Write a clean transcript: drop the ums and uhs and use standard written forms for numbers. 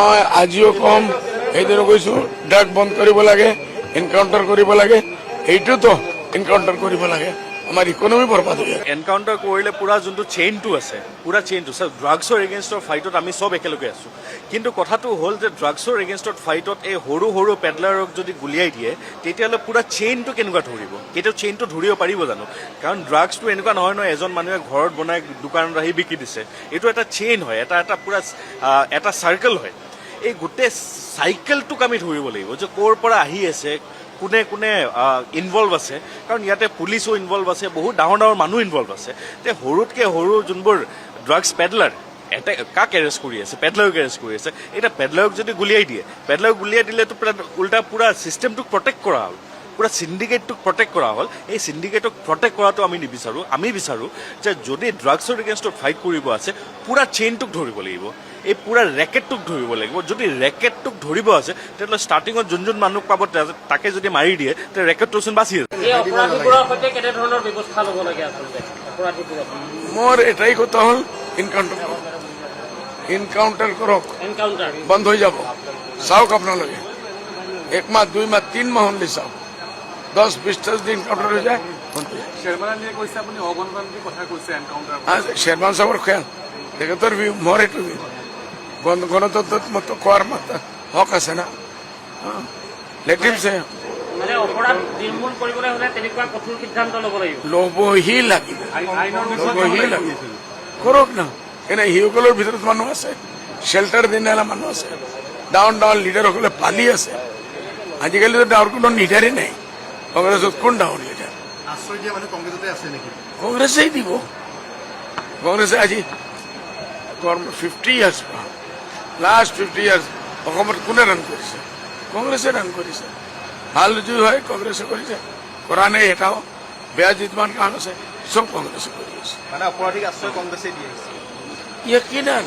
আজিও কম সেইদিন কৈছো ড্ৰাগ বন্ধ কৰিব লাগে, এনকাউণ্টাৰ কৰিব লাগে, এইটোতো এনকাউণ্টাৰ কৰিব লাগে। আমাৰ ইকনমি বৰবাদ হৈ যায়। এনকাউণ্টাৰ কৰিলে পুৰা যোনটো চেইনটো আছে, পুৰা চেইনটো ড্ৰাগছৰ এগেইনষ্টৰ ফাইটত আমি চব একেলগে আছো। কিন্তু কথাটো হ'ল যে ড্ৰাগছৰ এগেইনষ্টত ফাইটত এই সৰু সৰু পেডলাৰক যদি গুলিয়াই দিয়ে, তেতিয়াহ'লে পুৰা চেইনটো কেনেকুৱা ধৰিব? কেতিয়াও চেইনটো ধৰিব পাৰিব জানো? কাৰণ ড্ৰাগছটো এনেকুৱা নহয় নহয় এজন মানুহে ঘৰত বনাই দোকানত আহি বিকি দিছে। এইটো এটা চেইন হয়, এটা পুৰা এটা চাৰ্কেল হয়। এই গোটেই চাইকেলটোক আমি ধৰিব লাগিব যে ক'ৰ পৰা আহি আছে, কোনে কোনে ইনভলভ আছে। কাৰণ ইয়াতে পুলিচো ইনভলভ আছে, বহুত ডাঙৰ ডাঙৰ মানুহ ইনভলভ আছে। তে সৰুতকৈ সৰু যোনবোৰ ড্ৰাগছ পেডলাৰ, এটা কাক এৰেষ্ট কৰি আছে? পেডলাৰক এৰেষ্ট কৰি আছে। এতিয়া পেডলাৰক যদি গুলিয়াই দিয়ে, পেডলাৰক গুলিয়াই দিলেতো উল্টা পুৰা ছিষ্টেমটোক প্ৰটেক্ট কৰা হ'ল, পুৰা চিণ্ডিকেটটোক প্ৰটেক্ট কৰা হ'ল। এই চিণ্ডিকেটক প্ৰটেক্ট কৰাটো আমি নিবিচাৰোঁ। আমি বিচাৰোঁ যে যদি ড্ৰাগছৰ এগেইনষ্টত ফাইট কৰিব আছে, পুৰা চেইনটোক ধৰিব লাগিব, এই পুৰা ৰেকেটটোক ধৰিব লাগিব। যদি ৰেকেটটোক ধৰিব আছে, তেতিয়াহ'লে ষ্টাৰ্টিঙত যোন মানুহ পাব তাকে যদি মাৰি দিয়ে, তেতিয়া ৰেকেটটোচোন বাচি আছে। মোৰ এটাই কথা হ'ল এনকাউণ্টাৰ কৰক, বন্ধ হৈ যাব। চাওক আপোনালোকে 1 মাহ 2 মাহ 3 মাহ হ'লে চাওক, 10-20 দিন এনকাউণ্টাৰ হৈ যায়। শ্বেৰমান চাহৰ খেয়াল তেখেতৰ মোৰ এইটো গণতন্ত্ৰত মতো কোৱাৰ হক আছে না। ল'বহি লাগিব, কৰক না। এনে সিসকলৰ ভিতৰত মানুহ আছে, শ্বেল্টাৰ দিনালা মানুহ আছে, ডাঙৰ ডাঙৰ লিডাৰসকলে পালি আছে। আজিকালিতো ডাঙৰ কোনো লিডাৰেই নাই। কংগ্ৰেছত কোন ডাঙৰ লিডাৰ? কংগ্ৰেছেই দিব। কংগ্ৰেছে আজি 50 ইয়াৰ্ছ লাষ্ট 50 ইয়াৰ্ছ অসমত কোনে ৰান কৰিছে? কংগ্ৰেছে ৰান কৰিছে। ভাল যদি হয় কংগ্ৰেছে কৰিছে, কৰা নাই এটাও। বেয়া যিমান কাম আছে চব কংগ্ৰেছে কৰি আছে। মানে অপৰাধীক আশ্ৰয় কংগ্ৰেছে দি আহিছে। ইয়াকিনান